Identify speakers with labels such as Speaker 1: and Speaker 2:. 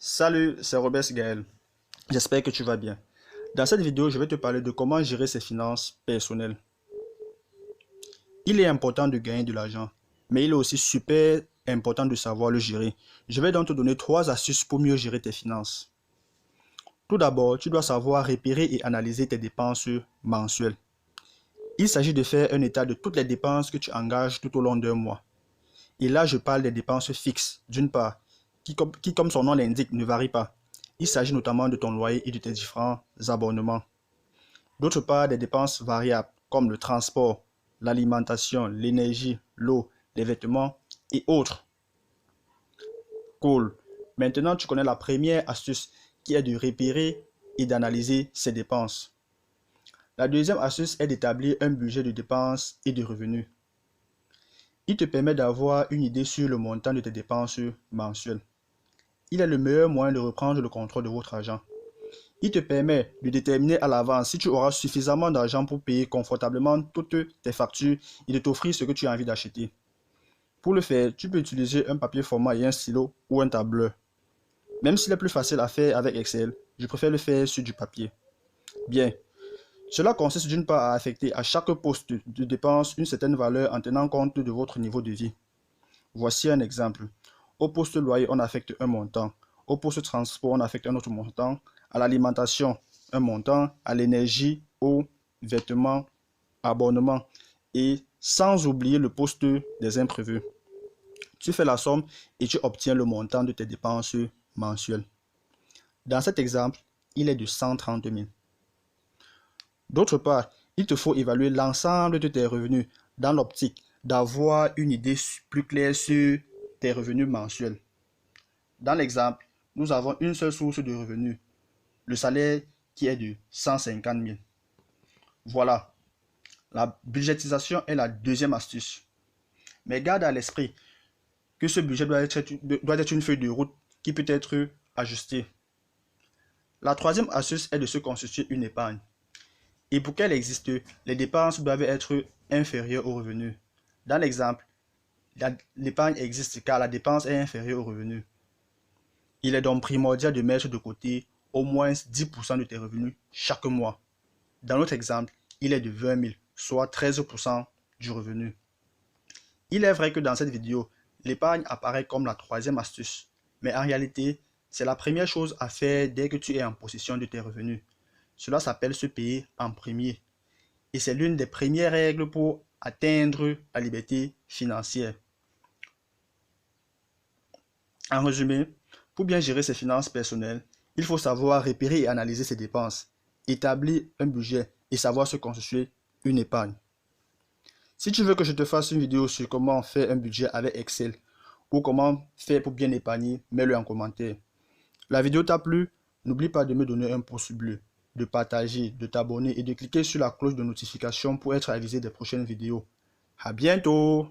Speaker 1: Salut, c'est Robert Gaël. J'espère que tu vas bien. Dans cette vidéo, je vais te parler de comment gérer ses finances personnelles. Il est important de gagner de l'argent, mais il est aussi super important de savoir le gérer. Je vais donc te donner 3 astuces pour mieux gérer tes finances. Tout d'abord, tu dois savoir repérer et analyser tes dépenses mensuelles. Il s'agit de faire un état de toutes les dépenses que tu engages tout au long d'un mois. Et là, je parle des dépenses fixes, d'une part, qui comme son nom l'indique, ne varient pas. Il s'agit notamment de ton loyer et de tes différents abonnements. D'autre part, des dépenses variables, comme le transport, l'alimentation, l'énergie, l'eau, les vêtements et autres. Cool. Maintenant, tu connais la première astuce qui est de repérer et d'analyser ses dépenses. La deuxième astuce est d'établir un budget de dépenses et de revenus. Il te permet d'avoir une idée sur le montant de tes dépenses mensuelles. Il est le meilleur moyen de reprendre le contrôle de votre argent. Il te permet de déterminer à l'avance si tu auras suffisamment d'argent pour payer confortablement toutes tes factures et de t'offrir ce que tu as envie d'acheter. Pour le faire, tu peux utiliser un papier format et un stylo ou un tableur. Même s'il est plus facile à faire avec Excel, je préfère le faire sur du papier. Bien, cela consiste d'une part à affecter à chaque poste de dépense une certaine valeur en tenant compte de votre niveau de vie. Voici un exemple. Au poste loyer, on affecte un montant. Au poste transport, on affecte un autre montant. À l'alimentation, un montant. À l'énergie, aux vêtements, abonnements. Et sans oublier le poste des imprévus. Tu fais la somme et tu obtiens le montant de tes dépenses mensuelles. Dans cet exemple, il est de 130 000. D'autre part, il te faut évaluer l'ensemble de tes revenus dans l'optique d'avoir une idée plus claire sur tes revenus mensuels. Dans l'exemple, nous avons une seule source de revenus, le salaire qui est de 150 000. Voilà, la budgétisation est la deuxième astuce. Mais garde à l'esprit que ce budget doit être une feuille de route qui peut être ajustée. La troisième astuce est de se constituer une épargne. Et pour qu'elle existe, les dépenses doivent être inférieures aux revenus. Dans l'exemple, l'épargne existe car la dépense est inférieure aux revenus. Il est donc primordial de mettre de côté au moins 10% de tes revenus chaque mois. Dans notre exemple, il est de 20 000, soit 13% du revenu. Il est vrai que dans cette vidéo, l'épargne apparaît comme la troisième astuce, mais en réalité, c'est la première chose à faire dès que tu es en possession de tes revenus. Cela s'appelle se payer en premier. Et c'est l'une des premières règles pour atteindre la liberté financière. En résumé, pour bien gérer ses finances personnelles, il faut savoir repérer et analyser ses dépenses, établir un budget et savoir se constituer une épargne. Si tu veux que je te fasse une vidéo sur comment faire un budget avec Excel ou comment faire pour bien épargner, mets-le en commentaire. La vidéo t'a plu? N'oublie pas de me donner un pouce bleu, de partager, de t'abonner et de cliquer sur la cloche de notification pour être avisé des prochaines vidéos. À bientôt!